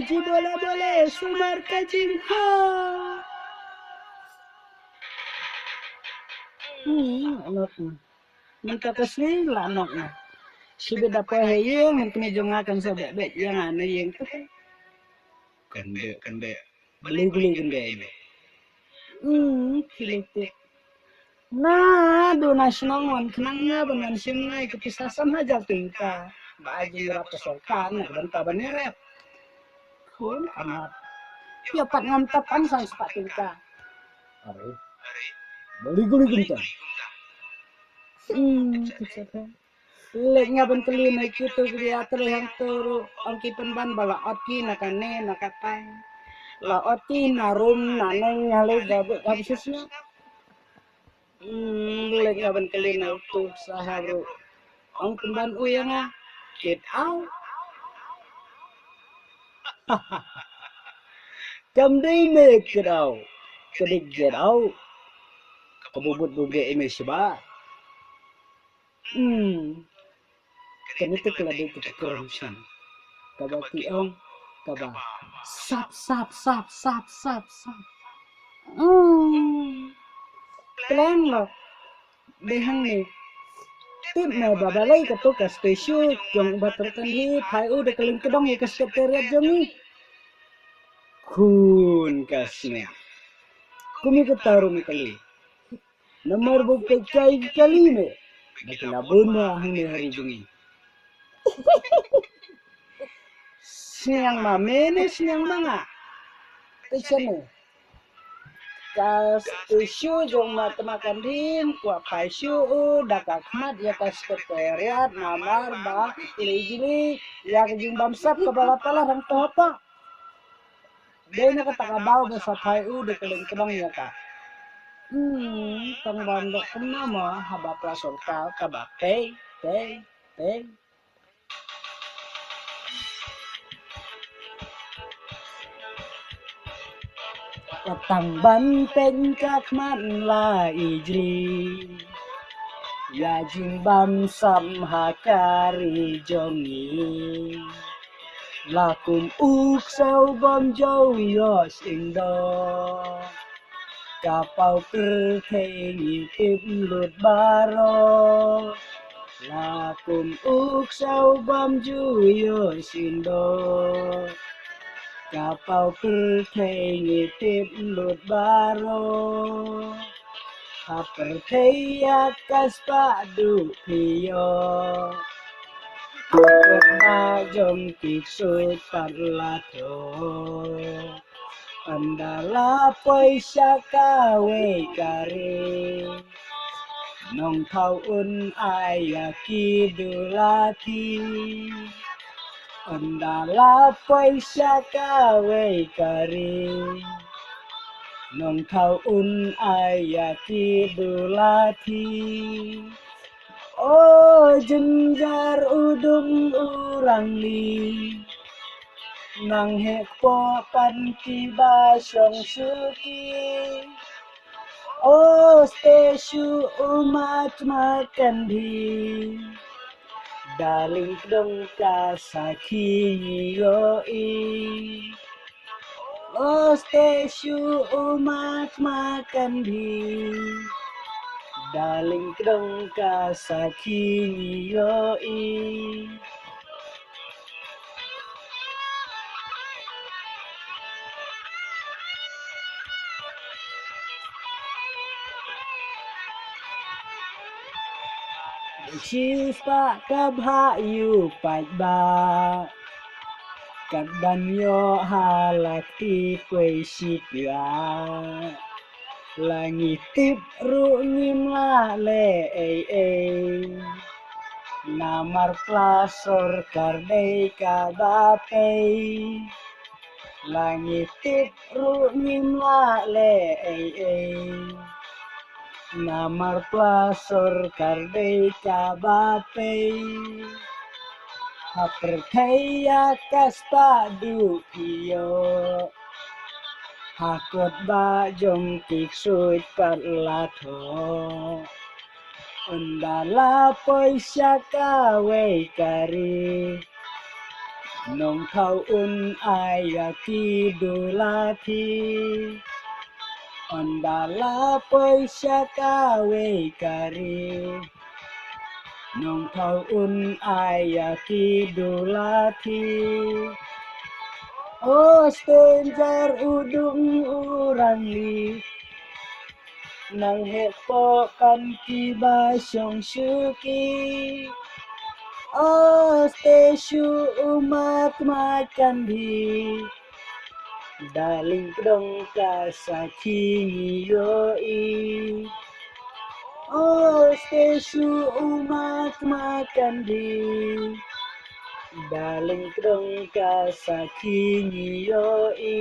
ji boleh sumar kajing ha. Anaknya. Minta kesini lah anaknya. Si beda pohe yang kena jongakan sobek yang aneh yang tu kan. Kende. Beli kende ini. Kilite. Nah, dona senangan kenangnya benar simngai kepisasan aja tingkah. Baju rata sokan dan kabarnya rep. Kun amat. Ya pat ngamtapan sang sepat tingkah. Are. Beli kende. Kecil. Leknya benteli naik itu dia terlihat turu angki penban bala otki nakane nakatai la otki narum naneng nyale gabe gabisusnya leknya benteli naik itu saharu ang penban uyanga get out kamdei me kerau kedik get out kebubut buge ime siba kan itu keladi kekerusan kabaki ong kaba sap plan lo behang ni tip me babalai ka to ka spesial jong baterkan hi thai u de kelin kedong ya ka sekretariat jongi kun kasnya kumi ka taru mi kali nomor bukti kali me bakila buna hang hari jongi siang mamene siang manga kecene kas isu jong matemakan din kwa paisu daka khmat ya kas sekretariat namar ba ilijili ya kejing bamsap kepala pala rang topa dena kata kabau basa thai de keleng kedong ya ka tang bandok kena ma haba plasor ka kaba tei Tang banteng kakman la ijli ya jimbam sam hakari jongi lakum uk sau bom jau yos indo kapau pertengi tim lut baro lakum uk sau bom jau yos indo kapau pertengi tim lut baro haperteya kas padu piyo jom kisut parlato andala paisa kawe kare nong thau un ayaki dulati andala paisa kawe kare nong thau un ayaki dulati oh jenjar udung urang ni nang hekpo panti basong suki oh stesu umat makan di daling dong kasaki yoi oh stesu umat makan di daling dong kasaki yoi Sispa kabhayu pajba kadbanyo halakti kuisipya langitip runyim le namar plasor kardei kabapei langitip runyim le namar plasor kardei kabapei haperteya kas padu piyo hakot ba jong tiksut parlato undala paisa kawe kari nong thau un ai ki dulati ondala poisya kawe kari nong thau un ai ki dulati oh stranger udung urang li nang hepo kan ki ba syong syuki oh stasyu umat makan di daling dong ka sakini yoi oh stasyu umat makan di daling dong ka sakini yoi